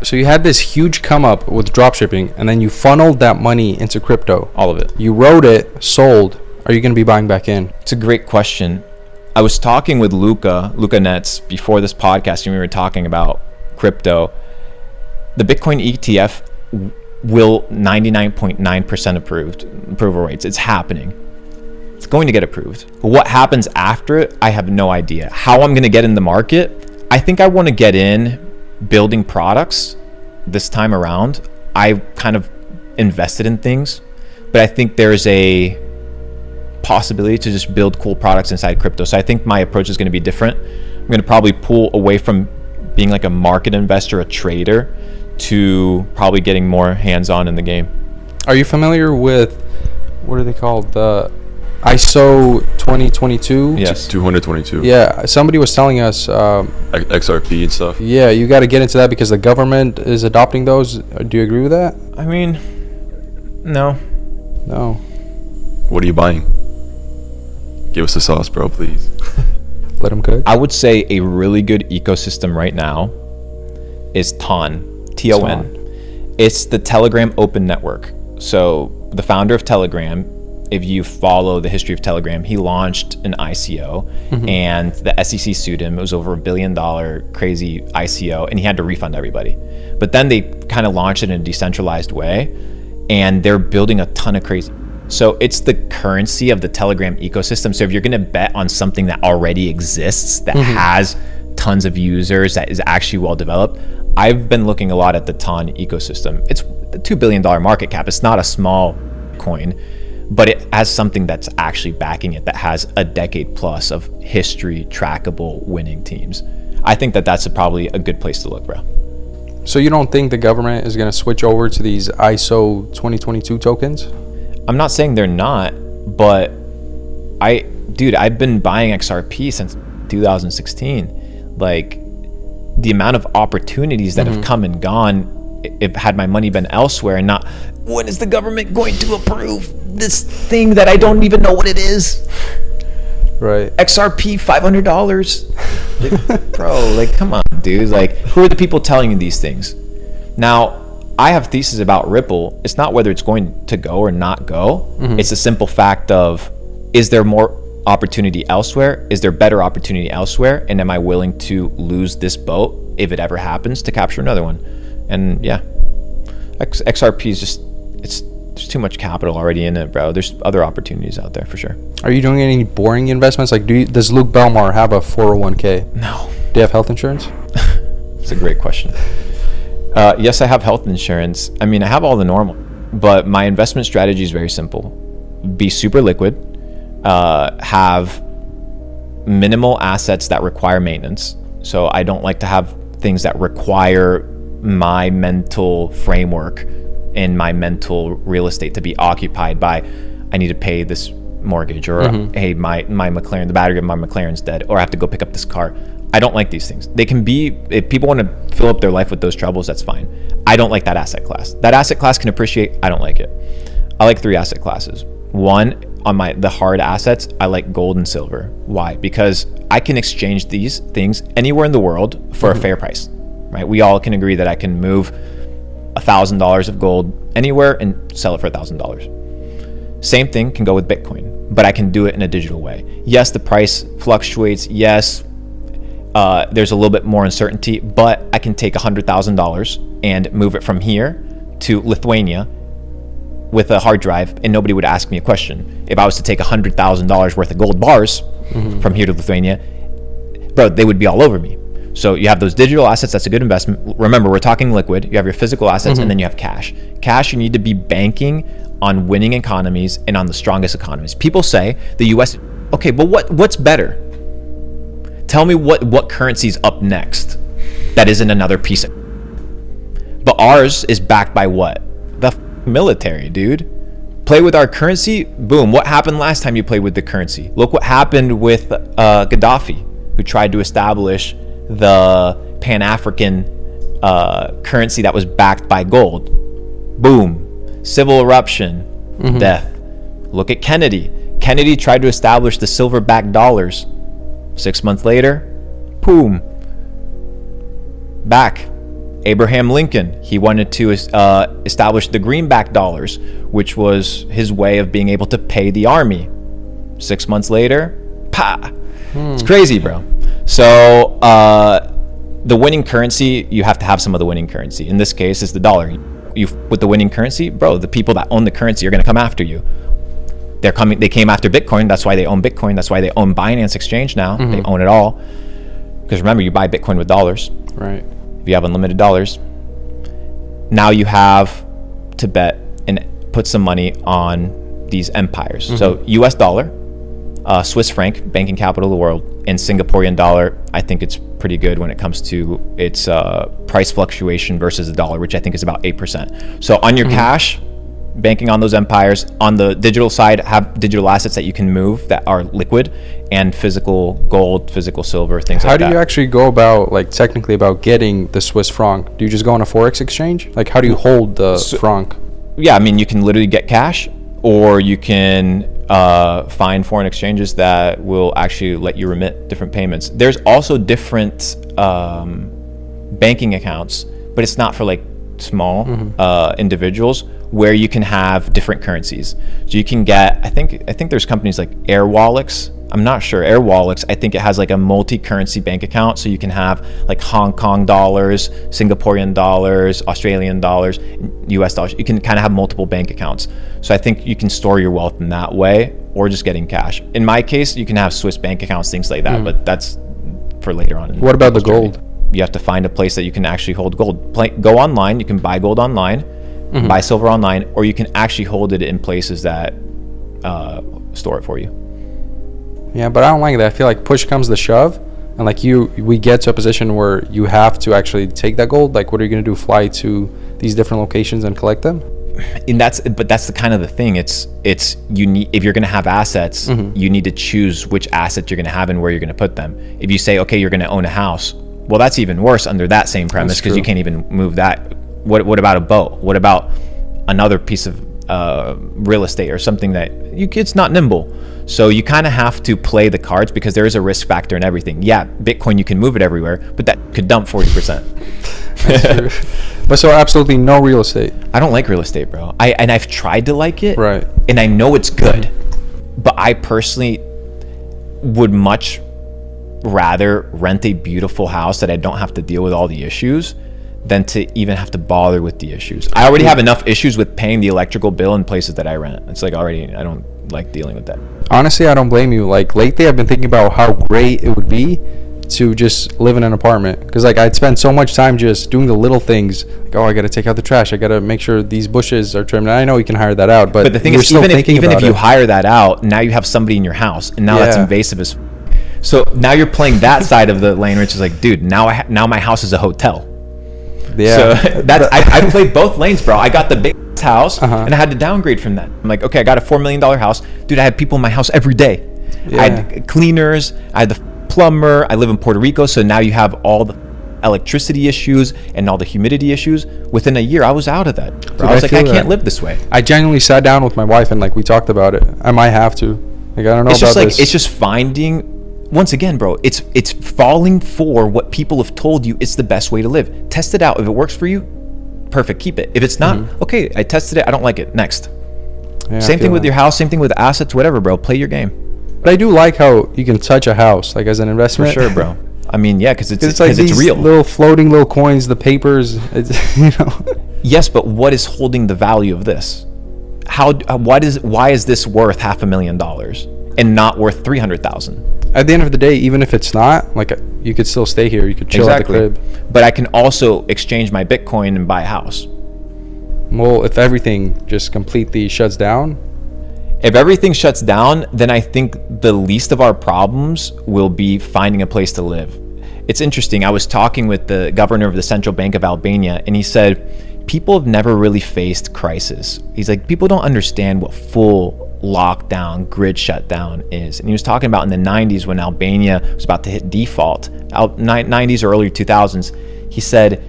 So you had this huge come up with dropshipping, and then you funneled that money into crypto. All of it. You wrote it, sold. Are you going to be buying back in? It's a great question. I was talking with Luca Nets before this podcast, and we were talking about crypto. The Bitcoin ETF will 99.9% approval rates. It's happening. It's going to get approved. What happens after it, I have no idea. How I'm going to get in the market, I think I want to get in building products this time around. I kind of invested in things, but I think there's a possibility to just build cool products inside crypto. So I think my approach is going to be different. I'm going to probably pull away from being like a market investor, a trader, to probably getting more hands-on in the game. Are you familiar with, what are they called? The ISO 2022? Yes. 222. Yeah, somebody was telling us. XRP and stuff. Yeah, you got to get into that because the government is adopting those. Do you agree with that? I mean, no. No. What are you buying? Give us the sauce, bro, please. Let them cook. I would say a really good ecosystem right now is TON. T-O-N. It's the Telegram Open Network. So the founder of Telegram, if you follow the history of Telegram, he launched an ICO and the SEC sued him. It was over $1 billion crazy ICO, and he had to refund everybody. But then they kind of launched it in a decentralized way, and they're building a ton of crazy. So it's the currency of the Telegram ecosystem. So if you're going to bet on something that already exists, that has tons of users, that is actually well developed, I've been looking a lot at the TON ecosystem. It's a $2 billion market cap. It's not a small coin, but it has something that's actually backing it, that has a decade plus of history, trackable, winning teams. I think that that's probably a good place to look, bro. So you don't think the government is going to switch over to these ISO 2022 tokens? I'm not saying they're not, but I've been buying XRP since 2016. Like, the amount of opportunities that have come and gone, if had my money been elsewhere and not, when is the government going to approve this thing that I don't even know what it is? Right. XRP $500. Like, bro, like, come on, dude. Like, who are the people telling you these things? Now, I have thesis about Ripple. It's not whether it's going to go or not go. It's a simple fact of, is there more opportunity elsewhere? Is there better opportunity elsewhere? And am I willing to lose this boat if it ever happens to capture another one? And yeah, XRP is just, there's too much capital already in it, bro. There's other opportunities out there for sure. Are you doing any boring investments? Like, does Luke Belmar have a 401k? No. Do you have health insurance? It's a great question. Yes, I have health insurance. I mean, I have all the normal, but my investment strategy is very simple. Be super liquid, have minimal assets that require maintenance. So I don't like to have things that require my mental framework and my mental real estate to be occupied by, I need to pay this mortgage, or hey, my McLaren, the battery of my McLaren's dead, or I have to go pick up this car. I don't like these things. They can be, if people want to fill up their life with those troubles, that's fine. I don't like that asset class. That asset class can appreciate. I don't like it. I like 3 asset classes. One, on the hard assets, I like gold and silver. Why? Because I can exchange these things anywhere in the world for a fair price, right? We all can agree that I can move $1,000 of gold anywhere and sell it for $1,000. Same thing can go with Bitcoin, but I can do it in a digital way. Yes, the price fluctuates. Yes, there's a little bit more uncertainty, but I can take $100,000 and move it from here to Lithuania with a hard drive, and nobody would ask me a question. If I was to take $100,000 worth of gold bars from here to Lithuania, bro, they would be all over me. So you have those digital assets. That's a good investment. Remember, we're talking liquid. You have your physical assets, and then you have cash. Cash, you need to be banking on winning economies and on the strongest economies. People say the U.S. Okay, but what's better? Tell me what currency is up next that isn't another piece of. But ours is backed by what? The military, dude. Play with our currency. Boom. What happened last time you played with the currency? Look what happened with Gaddafi, who tried to establish the Pan-African currency that was backed by gold. Boom. Civil eruption, death. Look at Kennedy. Kennedy tried to establish the silver-backed dollars. 6 months later, boom. Back. Abraham Lincoln, he wanted to establish the greenback dollars, which was his way of being able to pay the army. 6 months later, it's crazy, bro. So the winning currency, you have to have some of the winning currency. In this case, it's the dollar. With the winning currency, bro, the people that own the currency are going to come after you. They came after Bitcoin. That's why they own Bitcoin. That's why they own Binance Exchange now. They own it all. Because remember, you buy Bitcoin with dollars. Right. If you have unlimited dollars, now you have to bet and put some money on these empires. So US dollar, Swiss franc, banking capital of the world, and Singaporean dollar, I think it's pretty good when it comes to its price fluctuation versus the dollar, which I think is about 8%. So on your cash, banking on those empires. On the digital side, have digital assets that you can move that are liquid, and physical gold, physical silver, things like that. How do you actually go about, like, technically about getting the Swiss franc? Do you just go on a forex exchange? Like, how do you hold the franc? Yeah, I mean, you can literally get cash, or you can find foreign exchanges that will actually let you remit different payments. There's also different banking accounts, but it's not for like small individuals, where you can have different currencies. So you can get, I think there's companies like AirWallets. I'm not sure. AirWallets, I think it has like a multi-currency bank account, so you can have like Hong Kong dollars, Singaporean dollars, Australian dollars, US dollars. You can kind of have multiple bank accounts. So I think you can store your wealth in that way, or just getting cash. In my case, you can have Swiss bank accounts, things like that, but that's for later on. What about the gold? You have to find a place that you can actually hold gold. Go online. You can buy gold online, buy silver online, or you can actually hold it in places that store it for you. Yeah, but I don't like that. I feel like push comes to shove, and like we get to a position where you have to actually take that gold. Like, what are you going to do? Fly to these different locations and collect them? And that's the kind of the thing. It's you need, if you're going to have assets, you need to choose which assets you're going to have and where you're going to put them. If you say, okay, you're going to own a house, well, that's even worse under that same premise, because you can't even move that. What about a boat? What about another piece of real estate or something that it's not nimble? So you kind of have to play the cards, because there is a risk factor in everything. Yeah, Bitcoin, you can move it everywhere, but that could dump 40%. That's true. But so absolutely no real estate. I don't like real estate, bro. I've tried to like it, right? And I know it's good, but I personally would much rather rent a beautiful house that I don't have to deal with all the issues than to even have to bother with the issues. I already have enough issues with paying the electrical bill in places that I rent. It's like already, I don't like dealing with that. Honestly, I don't blame you. Like, lately I've been thinking about how great it would be to just live in an apartment, because like I'd spend so much time just doing the little things, like, oh, I gotta take out the trash, I gotta make sure these bushes are trimmed. And I know you can hire that out, but the thing is, even if you hire that out, now you have somebody in your house, and now that's invasive as so now you're playing that side of the lane, which is like, dude, now my house is a hotel. So that's I played both lanes, bro. I got the big house, and I had to downgrade from that. I'm like, okay, I got a $4 million house, dude. I had people in my house every day. I had cleaners, I had the plumber. I live in Puerto Rico, so now you have all the electricity issues and all the humidity issues. Within a year, I was out of that. Dude, I was like, I can't live this way. I genuinely sat down with my wife and like we talked about it. I might have to. Like, I don't know. It's just finding. Once again, bro, it's falling for what people have told you it's the best way to live. Test it out. If it works for you, perfect, keep it. If it's not, okay, I tested it, I don't like it, next. Yeah, same thing with your house, same thing with assets, whatever, bro. Play your game. But I do like how you can touch a house, like, as an investment. For sure, bro. I mean, yeah, because it's like it's real. Little floating little coins, the papers, it's, Yes, but what is holding the value of this? Why is this worth $500,000 and not worth $300,000? At the end of the day, even if it's not, like, you could still stay here. You could chill at the crib. But I can also exchange my Bitcoin and buy a house. Well, if everything just completely shuts down. If everything shuts down, then I think the least of our problems will be finding a place to live. It's interesting. I was talking with the governor of the Central Bank of Albania, and he said, people have never really faced crisis. He's like, people don't understand what full lockdown, grid shutdown is. And he was talking about in the 90s when Albania was about to hit default, 90s or early 2000s. He said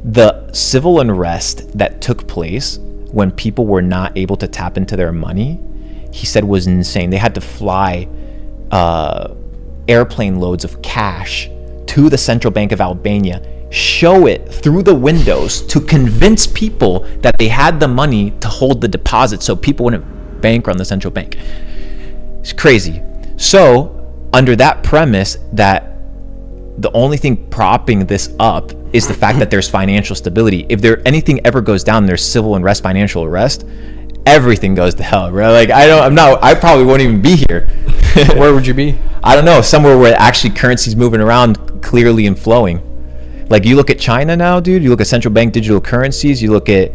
the civil unrest that took place when people were not able to tap into their money, he said, was insane. They had to fly airplane loads of cash to the Central Bank of Albania show it through the windows to convince people that they had the money to hold the deposit so people wouldn't bank run the central bank. It's crazy. So under that premise that the only thing propping this up is the fact that there's financial stability. If anything ever goes down, there's civil unrest, financial arrest, everything goes to hell, bro. Like I probably won't even be here. Where would you be? I don't know, somewhere where actually currency's moving around clearly and flowing. Like you look at China now, dude, you look at central bank digital currencies, you look at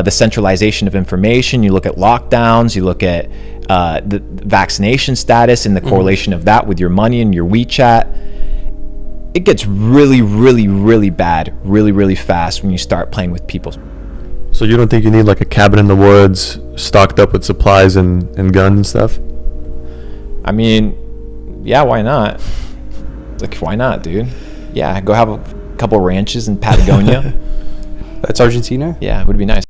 the centralization of information, you look at lockdowns, you look at the vaccination status and the correlation of that with your money and your WeChat. It gets really, really, really bad, really, really fast when you start playing with people. So you don't think you need like a cabin in the woods stocked up with supplies and guns and stuff? I mean, yeah, why not? Like, why not, dude? Yeah, go have a couple ranches in Patagonia. That's Argentina? Yeah, it would be nice.